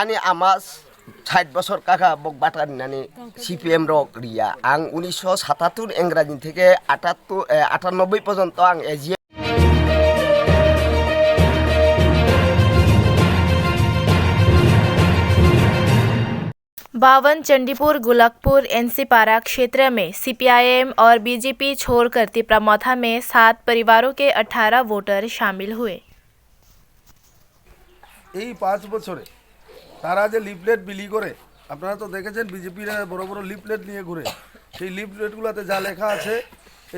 Ani amas 60 বছর কাকা বক বাটানি সিপিএম রক রিয়া আং 1977 ইংরাজি থেকে 98 পর্যন্ত আং এজি 52 चंडीपुर गुलकपुर एनसीपारा क्षेत्र में सीपीआईएम और बीजेपी छोड़कर तिपरामथा में 7 परिवारों के 18 वोटर शामिल हुए। এই 5 বছরে তারা যে লিফলেট বিলি করে আপনারা তো দেখেছেন বিজেপির বড় বড় লিফলেট নিয়ে ঘুরে সেই লিফলেটগুলোতে যা লেখা আছে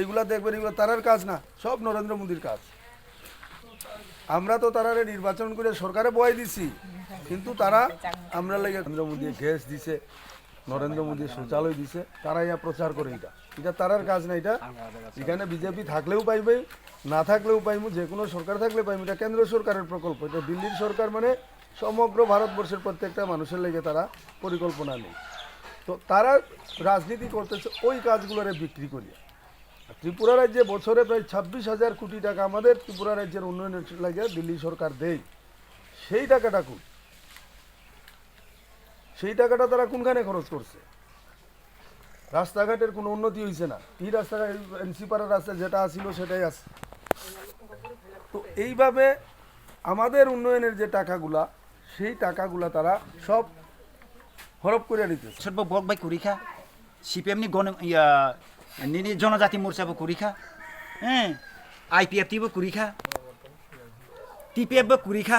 এইগুলা দেখবেন এগুলো তারার কাজ না, সব নরেন্দ্র মোদীর কাজ। আমরা তো তারারে নির্বাচন করে সরকারে বয় দিছি, কিন্তু তারা আমরা লাগে নরেন্দ্র মোদী গ্যাস দিছে, নরেন্দ্র মোদী শৌচালয় দিছে, তারা ইয়া প্রচার করে এটা তারার কাজ না। এটা এখানে বিজেপি থাকলেও পাইবে, না থাকলেও পাইমু, যে কোনো সরকার থাকলে পাইমু। এটা কেন্দ্র সরকারের প্রকল্প, এটা দিল্লির সরকার মানে সমগ্র ভারতবর্ষের প্রত্যেকটা মানুষের লেগে তারা পরিকল্পনা নেই। তো তারা রাজনীতি করতেছে ওই কাজগুলোরে বিক্রি করিয়া। ত্রিপুরা রাজ্যে বছরে প্রায় 26,000 কোটি টাকা আমাদের ত্রিপুরা রাজ্যের উন্নয়নের লাগে দিল্লি সরকার দেয়। সেই টাকাটা কোন, সেই টাকাটা তারা কোনখানে খরচ করছে? রাস্তাঘাটের কোনো উন্নতি হয়েছে না। এই রাস্তাঘাট এনসিপাড়ার রাস্তা যেটা আসছিল সেটাই আছে। তো এইভাবে আমাদের উন্নয়নের যে টাকাগুলা, সেই টাকাগুলা তারা সব হরপ করে নিতেছে। सोरबा बक बाय कुरिखा सीपीएम नि गण नि जनजाति मोर्चाबो कुरिखा आईपीएफ बो कुरिखा टीपीएफ बो कुरिखा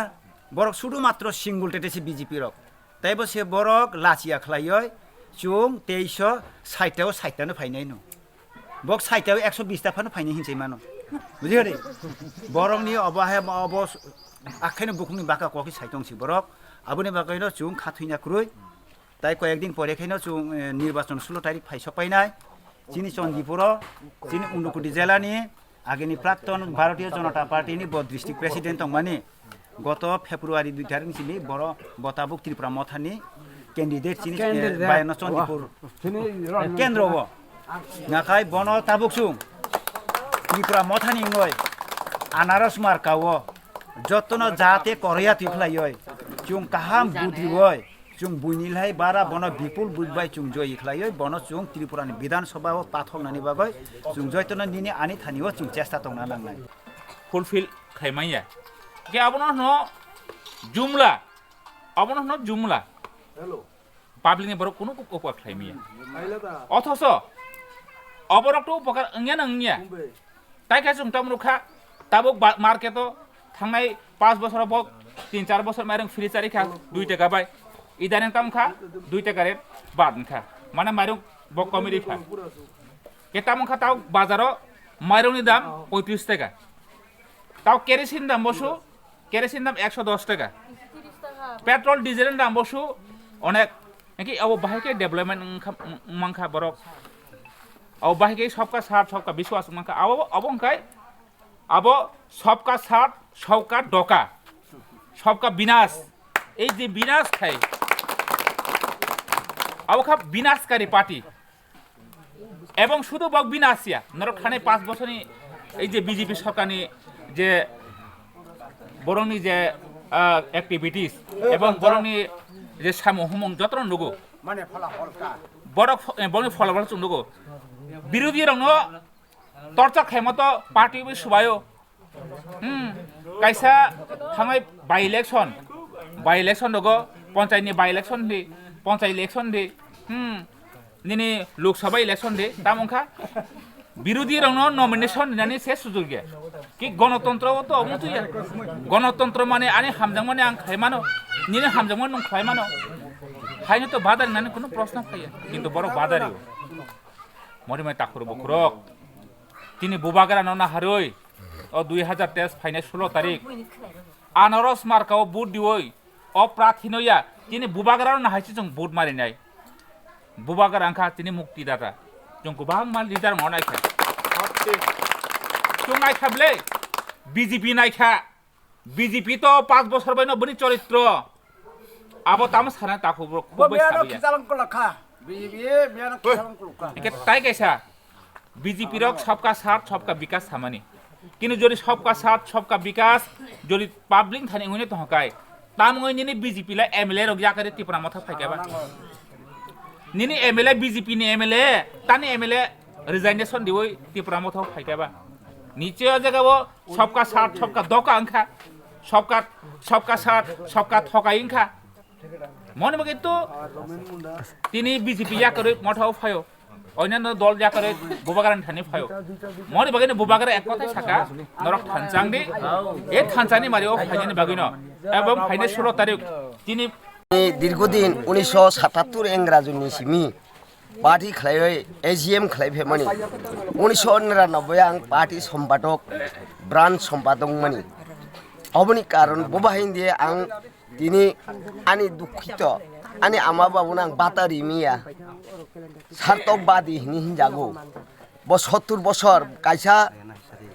बरक सुदु मात्र सिंगल टेटेसे बीजेपी रक ताइबो से बरक लाचिया खलाय चुं 2360 60 फाइनाय नु बक 60 120 फानो फाइनाय हिंसै मानो बुझियो रे बरक नि अबहाय अब आखायनो बुकुंनि बाका कखि साइतंसि बरक आबुनि बाकायनो चुं खाथुइना क्रुइ তাই কয়েকদিন পরে খাইনো চুং নির্বাচন 16 তারিখ ফাইস পাইনাই চিনি চন্দিপুর চিনি উন্নকুটি জেলানি আগেনি প্রাক্তন ভারতীয় জনতা পার্টিনি বদ ডিস্ট্রিক্ট প্রেসিডেন্ট তংমানি গত ফেব্রুয়ারি 2 তারিখ চিনি বড় বতাবুক ত্রিপুরা মথানি ক্যান্ডিডেট চিনি বায়ন চন্দিপুর কেন্দ্র নাখাই বন তাবুক চুং ত্রিপুরা মথানি ngoi আনারস মার্কাও যতন যাতে করিয়া তিফলাই চুং কাহাম বুদ্রিওয় चुं बुइनिलहाय बारा बन विपुल बुझबाय चुं जय इखलाय बन चुं त्रिपुरानि विधानसभा पाथंनानि बागै चुं जयतन निनि आनि थानिओ चुं चेष्टा तंना लांनाय फुलफिल खायमाया के आबनो न जुमला आबनो न जुमला हेलो पाब्लिकनि बरो कोनो उपकार खायमाया अथस अबरकto उपकार अंगिया अंगिया ताइका चुं तमरुखा ताबो मार्केटो थांनाय 5 बोसोर बक 3-4 बोसोर माइरं फ्री चारिखा 2 टाका बाय इदानीं तामखा 2 टाका रेट बादनखा माने माइरं बक कमेरि खा के तामखा ताव बाजाराव माइरंनि दाम 35 टाका ताव केरोसिन दाम बसु केरोसिन दाम 110 टाका पेट्रोल डिजेल दाम बसु अनेक नाकि अब बाहायके डेभलपमेन्ट मांखा बरक अब बाहायके सबका साथ सबका विश्वास मांखा अब अंकाय अब सबका साथ सबका डका सबका विनाश এই যে বিনাশ খায় আবখা বিনাশকারী পার্টি এবং শুধু বক বিনাশিয়া নরখানে 5 বছরই এই যে বিজেপি সরকারনি যে বরংনি যে অ্যাক্টিভিটিস এবং বরংনি যে সামহমং যতন নগো মানে ফলাফলকা বরং ফলাফল চুনগো বিরোধী রং তরচা খাইমত পার্টি সুবাयो কাইসা थांनाय बाई इलेक्शन दगो पंचायतनि बाई इलेक्शन दे पंचायत इलेक्शन दे निनी लोकसभा इलेक्शन दे तामंखा विरोधी रंग नॉमिनेशन दिनानि से सुजुग गया कि गणतंत्र तो अमुतुया गणतंत्र माने आनि हामजां माने आं खायमानो निनि हामजां माने नों खायमानो हायनो तो बादारि नानि कोनो प्रश्न फैया किन्तु बरो बादारि मरिमाय ताखुर बखरक तिनि बुबागारा नना हारय 2023 फाइनाल 16 तारिख आनारस मार्काव बुट दिवय अप्राथिनया तिनि बुबागाराव नाहायसि जों बुट मारिनाय बुबागार आंखा तिनि मुक्तिदाता जों गोबां मान लिडार मावनायखा जों नायखाबले बीजेपी नायखा बीजेपी तो 5 বছর বাইनो बनि चरित्र आबो ताम साना ताखौ खुबै साबिया बीजेपी ताइ कैसा बीजेपी रक सबका साथ सबका विकास सामानी किन्तु যদি सबका साथ सबका विकास যদি পাবলিক থানি হইনে তো হকায় tamoi nini BJP la MLA rok yakare tipra motha phaikaba nini MLA BJP ni MLA tani MLA resignation diwoi tipra motha phaikaba niche jagao सबका साथ सबका दोका अंखा सबका साथ सबका थका इंखा মনে মনে তো তিনি বিজেপি ইয়াকরে মঠাও ফায়ো অন্যান্য দল ইয়াকরে বুবাগারান থানি ফায়ো মনে বাগিনে বুবাগারে এক কথাই থাকা নরক থানচাংদি এই থানচানি মারিও ফাইনি বাগিনো এবং ফাইনে 16 তারিখ তিনি দীর্ঘদিন 1977 ইংরাজী সিমি পার্টি খাই এজিএম খাইফেমানি 1999 आं पार्टी सम्पादक ब्रान्च सम्पादक मानी अबनि कारण बबाहिन्दे आं दिनै आंनि दुखित आंनि आमा बाबुनो आं बातारि मिया सार्थकबादि हिनजागौ 70 बছর कायसा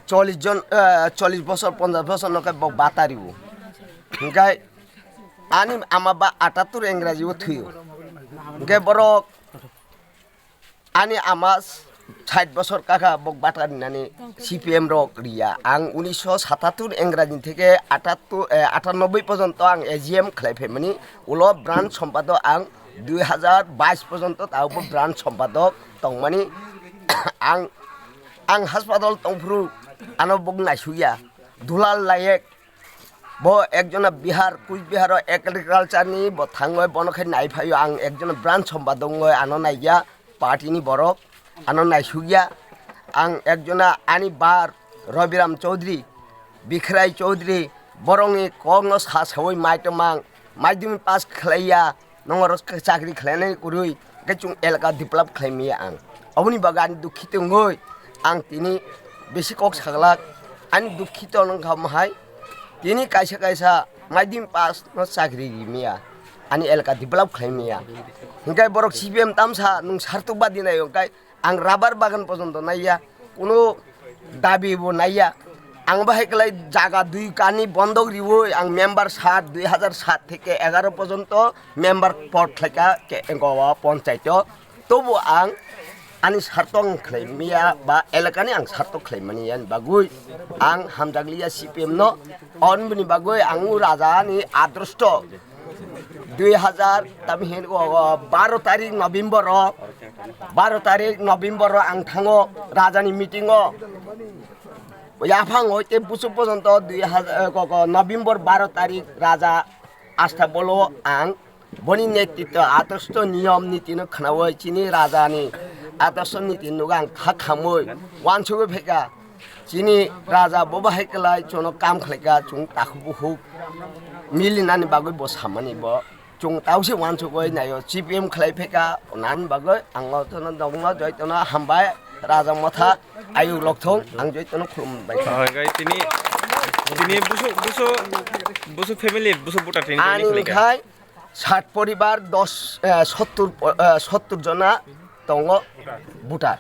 40 বছর 50 বছর नके बातारिबो हिंगाय आंनि आमा बा 78 इंराजीबो थुयो हिंगाय बरक आंनि आमा 60 বছর কাকা বক বাটারিনানি সিপিএম রক রিয়া आं 1977 इंराजी থেকে 98 পর্যন্ত आं एजिएम খাইফেমানি উলো ব্রাঞ্চ সম্পাদক आं 2022 পর্যন্ত তাওবো ব্রাঞ্চ সম্পাদক তংমানি आं হাসপাতাল তংফ্রু আনো বক নাইসুয়া দুলাল লায়েক ब एकजना बिहार कुचबिहार एग्रिकालचारनि ब थांगय बनखाय नायफायो आं एकजना ब्रान्च सम्पादक आनो नायया पार्टीनि बरक आनो नायसुगिया आं एकजना आनि बार रबिराम चौधरी बिखराय चौधरी बरंनि कगनो सासावै माइटमां माध्यमिक पास खालाया नंगर चाकरी खालायनाय कुरुय गेचुं एलका डेभलप खालायमिया आं अबनि बागान दुखित ngoi आं तिनि बेसि कक सागलाक आनि दुखित नंखामहाय तिनि कायसा माध्यमिक पास न चाकरी मिया आनि एलका डेभलप खालायमिया हिंगाय बरक सिपिएम तामसा नों सार्थकबादि नाय हिंगाय आं राबार बागान पर्यन्त नायया कोनो दाबिबो नायया आं बाहायकलाय जागा 2 कानि बন্ধক रिवै आं मेम्बार 7 2007 থেকে 11 পর্যন্ত मेम्बार पद थाका गवा पञ्चायत तबो आं आनि सार्थक खालायमिया बा एलाकानि आं सार्थक खालायमानि यान बागुय आं हामजागलिया सिपिएम न अनबनि बागुय आं राजानि आदर्श 2000 तामिहेन 12 तारिख नभेम्बर आं थाङो राजानि मिटिङो याफां होते बुसु पर्यन्त 2000 नभेम्बर 12 तारिख राजा आस्था बोलो आं बनि नेतृत्व आदर्श नियम नीति न खनावै चिनि राजानि आदर्श नीति नुगां खाखामै वानसुगो फेका चिनि राजा बबाहायकलाय चनो काम खलायगा चुं ताखुबुहु मिलिनानि बागै बसामानि ब चुं ताउसे वानसुगै नायो सिपिएम खलायफेका नान बागै आंङो तनो दंगा जयतनो हामबाय राजा मथा आयु लखथं आं जयतनो खुलुमबाय गाय तिनि बुसु फेमिली बुसु बुटा ट्रेनिं खलायगा 60 परिवार 70 जना दङ बुटार